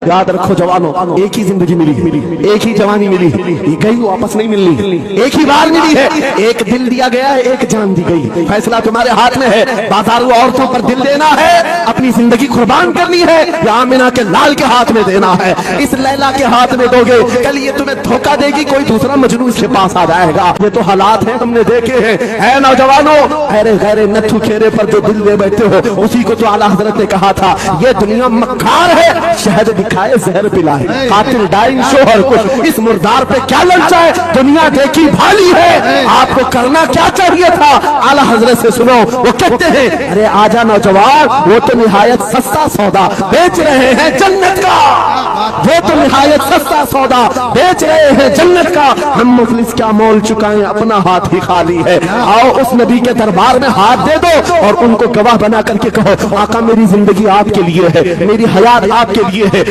یاد رکھو جوانوں، ایک ہی زندگی ملی، ایک ہی جوانی ملی، گئی واپس نہیں ملنی، ایک ہی بار ملی ہے، ایک دل دیا گیا ہے، ایک جان دی گئی۔ فیصلہ تمہارے ہاتھ میں ہے، بازاروں عورتوں پر دل دینا ہے، اپنی زندگی قربان کرنی ہے، یا آمنہ کے لال کے ہاتھ میں دینا ہے۔ اس لیلا کے ہاتھ میں دو گے، کل یہ تمہیں دھوکہ دے گی، کوئی دوسرا مجنون اس کے پاس آ جائے گا۔ یہ تو حالات ہیں، ہم نے دیکھے ہیں۔ اے نوجوانوں، غیر نتھو چہرے پر جو دل دے بیٹھے ہو، اسی کو تو اعلیٰ حضرت نے کہا تھا، یہ دنیا مکار ہے، شہد دکھائے زہر پلائے، قاتل ڈائن شوہر کچھ، اس مردار پہ کیا للچائے، دنیا دیکھی بھالی ہے، آپ کو کرنا کیا چاہیے تھا؟ اعلیٰ حضرت سے سنو، وہ کہتے ہیں، ارے آجا نوجوان، وہ تو نہایت سستا سودا بیچ رہے ہیں جنت کا، وہ تو نہایت سستا سودا بیچ رہے ہیں جنت کا، ہم مفلس کیا مول چکائیں، اپنا ہاتھ ہی خالی ہے۔ آؤ اس نبی کے دربار میں ہاتھ دے دو اور ان کو گواہ بنا کر کے کہو، آقا میری زندگی آپ کے لیے ہے، میری حیات آپ کے لیے ہے۔